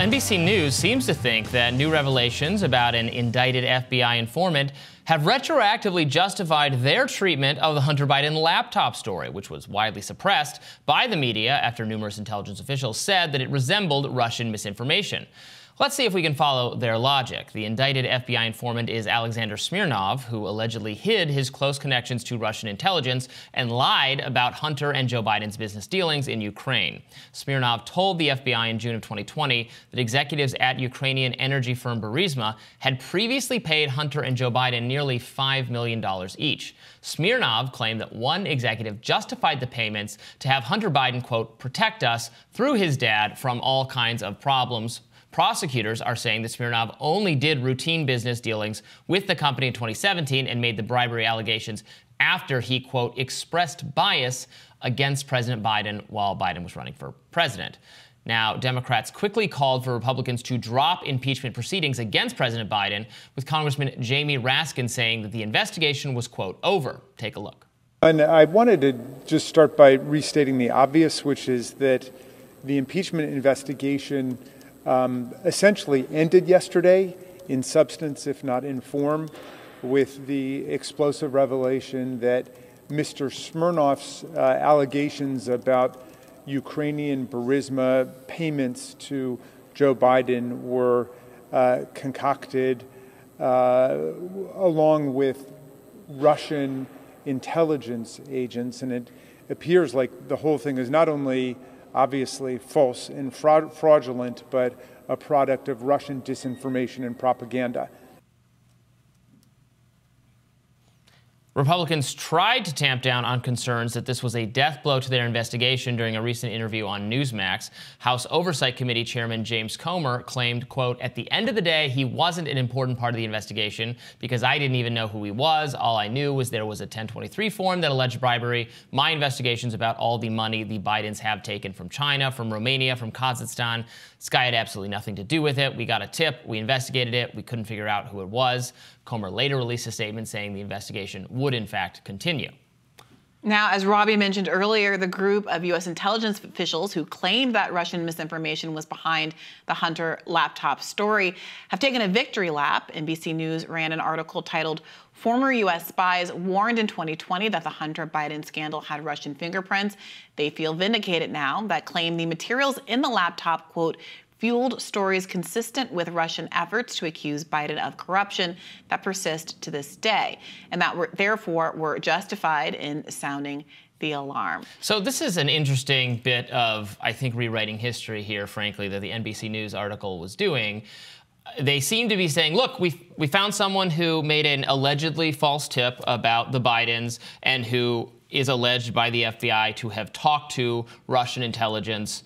NBC News seems to think that new revelations about an indicted FBI informant have retroactively justified their treatment of the Hunter Biden laptop story, which was widely suppressed by the media after numerous intelligence officials said that it resembled Russian misinformation. Let's see if we can follow their logic. The indicted FBI informant is Alexander Smirnov, who allegedly hid his close connections to Russian intelligence and lied about Hunter and Joe Biden's business dealings in Ukraine. Smirnov told the FBI in June of 2020 that executives at Ukrainian energy firm Briahna had previously paid Hunter and Joe Biden nearly $5 million each. Smirnov claimed that one executive justified the payments to have Hunter Biden, quote, protect us through his dad from all kinds of problems. Prosecutors are saying that Smirnov only did routine business dealings with the company in 2017 and made the bribery allegations after he, quote, expressed bias against President Biden while Biden was running for president. Now, Democrats quickly called for Republicans to drop impeachment proceedings against President Biden, with Congressman Jamie Raskin saying that the investigation was, quote, over. Take a look. And I wanted to just start by restating the obvious, which is that the impeachment investigation essentially ended yesterday in substance, if not in form, with the explosive revelation that Mr. Smirnov's allegations about Ukrainian Briahna payments to Joe Biden were concocted along with Russian intelligence agents. And it appears like the whole thing is not only obviously false and fraudulent, but a product of Russian disinformation and propaganda. Republicans tried to tamp down on concerns that this was a death blow to their investigation during a recent interview on Newsmax. House Oversight Committee Chairman James Comer claimed, quote, at the end of the day, he wasn't an important part of the investigation because I didn't even know who he was. All I knew was there was a 1023 form that alleged bribery. My investigation's about all the money the Bidens have taken from China, from Romania, from Kazakhstan. This guy had absolutely nothing to do with it. We got a tip. We investigated it. We couldn't figure out who it was. Comer later released a statement saying the investigation would, in fact, continue. Now, as Robby mentioned earlier, the group of U.S. intelligence officials who claimed that Russian misinformation was behind the Hunter laptop story have taken a victory lap. NBC News ran an article titled, Former U.S. Spies Warned in 2020 that the Hunter Biden scandal had Russian fingerprints. They feel vindicated now. That claim the materials in the laptop, quote, fueled stories consistent with Russian efforts to accuse Biden of corruption that persist to this day, and that therefore were justified in sounding the alarm. So this is an interesting bit of, I think, rewriting history here, frankly, that the NBC News article was doing. They seem to be saying, look, we found someone who made an allegedly false tip about the Bidens and who is alleged by the FBI to have talked to Russian intelligence.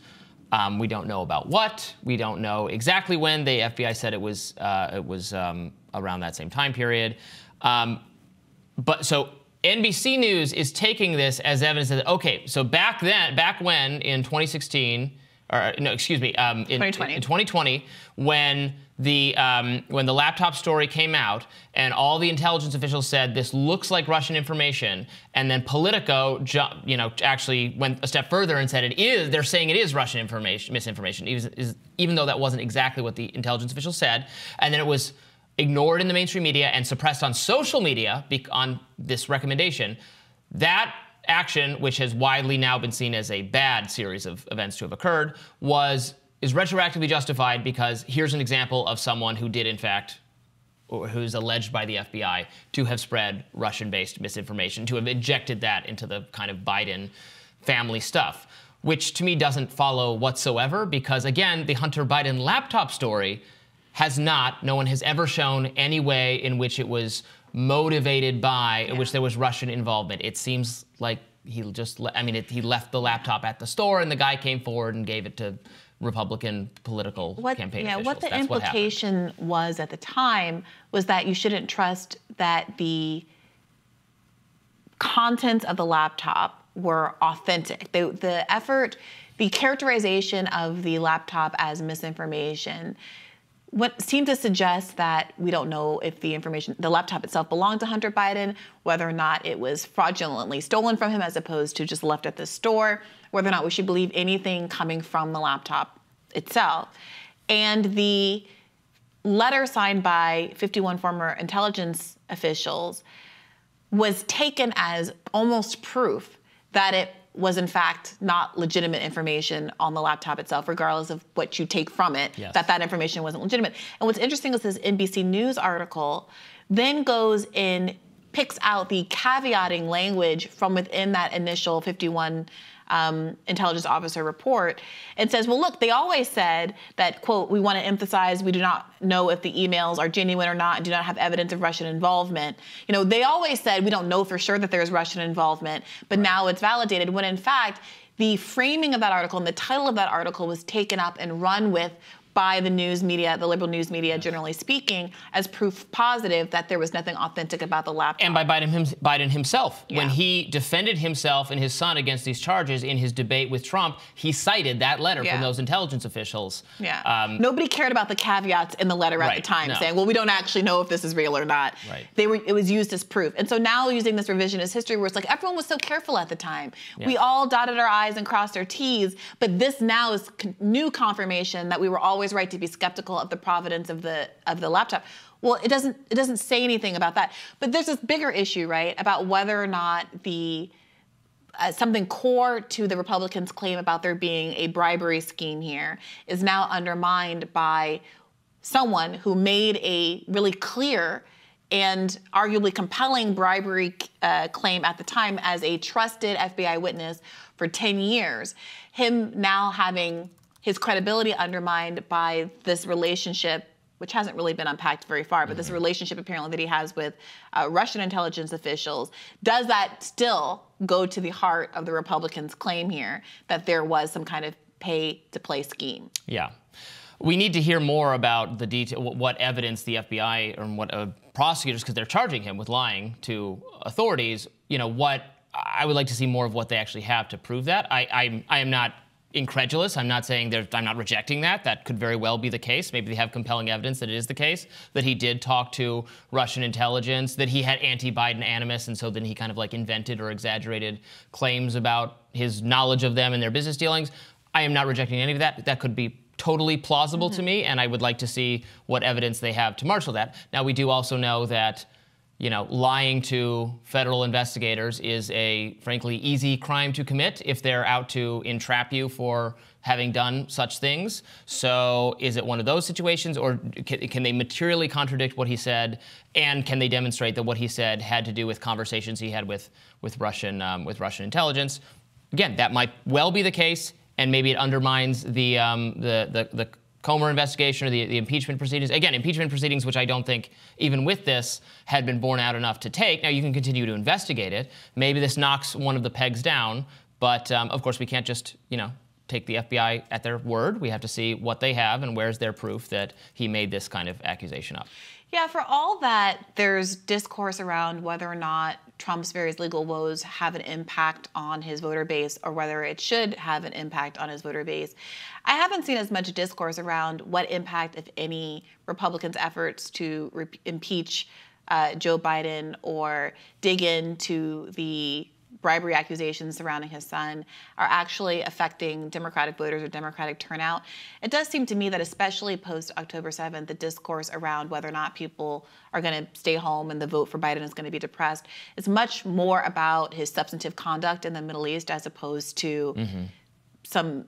We don't know about what. We don't know exactly when. The FBI said it was around that same time period. But so NBC News is taking this as evidence that, okay, so back when in 2016, or no, excuse me, in 2020, when the laptop story came out and all the intelligence officials said this looks like Russian information, and then Politico, actually went a step further and said they're saying it is Russian misinformation, even though that wasn't exactly what the intelligence officials said, and then it was ignored in the mainstream media and suppressed on social media on this recommendation. That action, which has widely now been seen as a bad series of events to have occurred, is retroactively justified because here's an example of someone who did, in fact, or who's alleged by the FBI to have spread Russian-based misinformation, to have injected that into the kind of Biden family stuff, which to me doesn't follow whatsoever because, again, the Hunter Biden laptop story no one has ever shown any way in which it was motivated by, in which there was Russian involvement. It seems like he left the laptop at the store and the guy came forward and gave it to Republican political campaign officials. What the implication was at the time was that you shouldn't trust that the contents of the laptop were authentic. The characterization of the laptop as misinformation what seemed to suggest that we don't know if the laptop itself belonged to Hunter Biden, whether or not it was fraudulently stolen from him as opposed to just left at the store, whether or not we should believe anything coming from the laptop itself. And the letter signed by 51 former intelligence officials was taken as almost proof that it was in fact not legitimate information on the laptop itself, regardless of what you take from it, that information wasn't legitimate. And what's interesting is this NBC News article then goes and picks out the caveating language from within that initial 51 intelligence officer report and says, well, look, they always said that, quote, we want to emphasize we do not know if the emails are genuine or not and do not have evidence of Russian involvement. You know, they always said we don't know for sure that there's Russian involvement, but now it's validated, when in fact, the framing of that article and the title of that article was taken up and run with by the news media, the liberal news media, generally speaking, as proof positive that there was nothing authentic about the laptop. And by Biden himself. When he defended himself and his son against these charges in his debate with Trump, he cited that letter from those intelligence officials. Nobody cared about the caveats in the letter at the time, saying, well, we don't actually know if this is real or not. It was used as proof. And so now using this revisionist history where it's like everyone was so careful at the time. We all dotted our I's and crossed our T's, but this now is new confirmation that we were always right to be skeptical of the provenance of the laptop. Well, it doesn't say anything about that. But there's this bigger issue, right, about whether or not the something core to the Republicans' claim about there being a bribery scheme here is now undermined by someone who made a really clear and arguably compelling bribery claim at the time as a trusted FBI witness for 10 years. Him now having his credibility undermined by this relationship, which hasn't really been unpacked very far, but this relationship apparently that he has with Russian intelligence officials, does that still go to the heart of the Republicans' claim here that there was some kind of pay-to-play scheme? Yeah. We need to hear more about the detail, what evidence the FBI or what prosecutors, because they're charging him with lying to authorities, what I would like to see more of what they actually have to prove that. I am not incredulous. I'm not saying I'm not rejecting that. That could very well be the case. Maybe they have compelling evidence that it is the case, that he did talk to Russian intelligence, that he had anti-Biden animus, and so then he kind of like invented or exaggerated claims about his knowledge of them and their business dealings. I am not rejecting any of that. That could be totally plausible to me, and I would like to see what evidence they have to marshal that. Now, we do also know that lying to federal investigators is a, frankly, easy crime to commit if they're out to entrap you for having done such things. So is it one of those situations, or can they materially contradict what he said, and can they demonstrate that what he said had to do with conversations he had with Russian intelligence? Again, that might well be the case, and maybe it undermines the Comer investigation or the impeachment proceedings. Again, impeachment proceedings, which I don't think, even with this, had been borne out enough to take. Now, you can continue to investigate it. Maybe this knocks one of the pegs down, but of course, we can't just, take the FBI at their word. We have to see what they have and where's their proof that he made this kind of accusation up. Yeah, for all that, there's discourse around whether or not Trump's various legal woes have an impact on his voter base, or whether it should have an impact on his voter base. I haven't seen as much discourse around what impact, if any, Republicans' efforts to impeach Joe Biden or dig into the bribery accusations surrounding his son are actually affecting Democratic voters or Democratic turnout. It does seem to me that especially post-October 7th, the discourse around whether or not people are going to stay home and the vote for Biden is going to be depressed is much more about his substantive conduct in the Middle East as opposed to some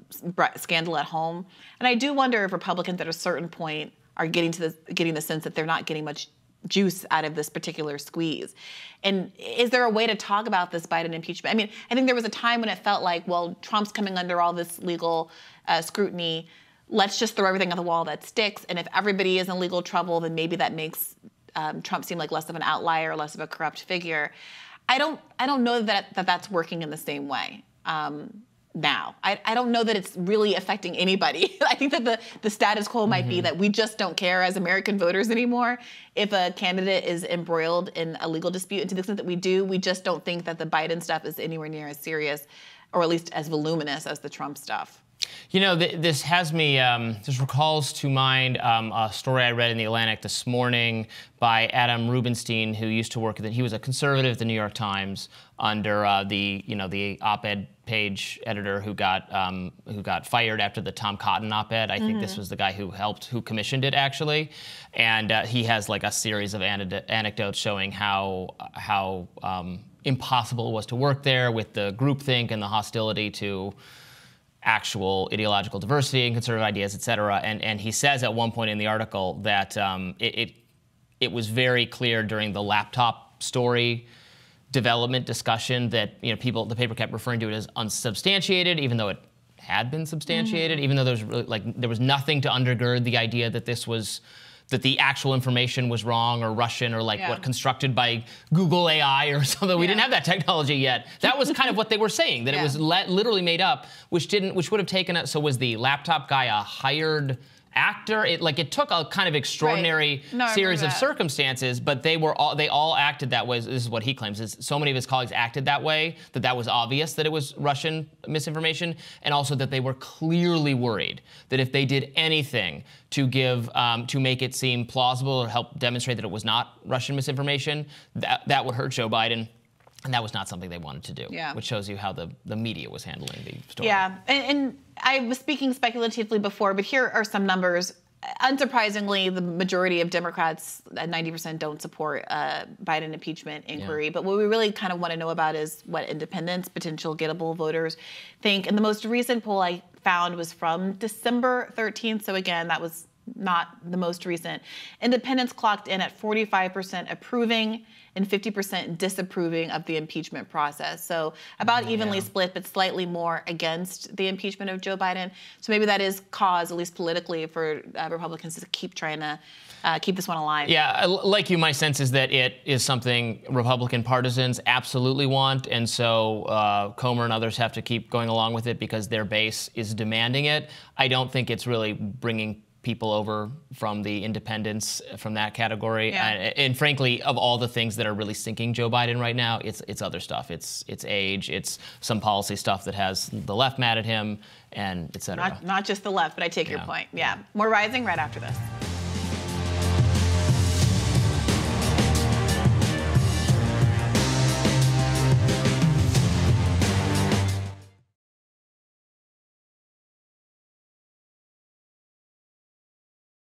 scandal at home. And I do wonder if Republicans at a certain point are getting the sense that they're not getting much juice out of this particular squeeze. And is there a way to talk about this Biden impeachment? I mean, I think there was a time when it felt like, well, Trump's coming under all this legal scrutiny. Let's just throw everything at the wall that sticks. And if everybody is in legal trouble, then maybe that makes Trump seem like less of an outlier, less of a corrupt figure. I don't know that that's working in the same way. Now. I don't know that it's really affecting anybody. I think that the status quo might be that we just don't care as American voters anymore if a candidate is embroiled in a legal dispute. And to the extent that we do, we just don't think that the Biden stuff is anywhere near as serious, or at least as voluminous as the Trump stuff. You know, this has me, this recalls to mind a story I read in The Atlantic this morning by Adam Rubenstein, who used to work, he was a conservative at the New York Times under the op-ed page editor who got fired after the Tom Cotton op-ed. I think this was the guy who commissioned it, actually. And he has like a series of anecdotes showing how impossible it was to work there with the groupthink and the hostility to actual ideological diversity and conservative ideas, et cetera. And he says at one point in the article that it was very clear during the laptop story development discussion that the paper kept referring to it as unsubstantiated, even though it had been substantiated, even though there was nothing to undergird the idea that that the actual information was wrong or Russian or what constructed by Google AI or something. We didn't have that technology yet. That was kind of what they were saying, that it was literally made up, which would have taken it. So was the laptop guy a hired actor? It took a kind of extraordinary series of circumstances, but they all acted that way. This is what he claims, is so many of his colleagues acted that way that was obvious that it was Russian misinformation, and also that they were clearly worried that if they did anything to make it seem plausible or help demonstrate that it was not Russian misinformation, that would hurt Joe Biden. And that was not something they wanted to do, which shows you how the media was handling the story. Yeah, and I was speaking speculatively before, but here are some numbers. Unsurprisingly, the majority of Democrats, 90%, don't support Biden impeachment inquiry. But what we really kind of want to know about is what independents, potential gettable voters, think. And the most recent poll I found was from December 13th. So again, that was not the most recent. Independents clocked in at 45% approving and 50% disapproving of the impeachment process. So about evenly split, but slightly more against the impeachment of Joe Biden. So maybe that is cause, at least politically, for Republicans to keep trying to keep this one alive. Yeah, like you, my sense is that it is something Republican partisans absolutely want, and so Comer and others have to keep going along with it because their base is demanding it. I don't think it's really bringing people over from the independents from that category. And frankly, of all the things that are really sinking Joe Biden right now, it's other stuff. It's age, it's some policy stuff that has the left mad at him, and et cetera. Not just the left, but I take your point. More Rising right after this.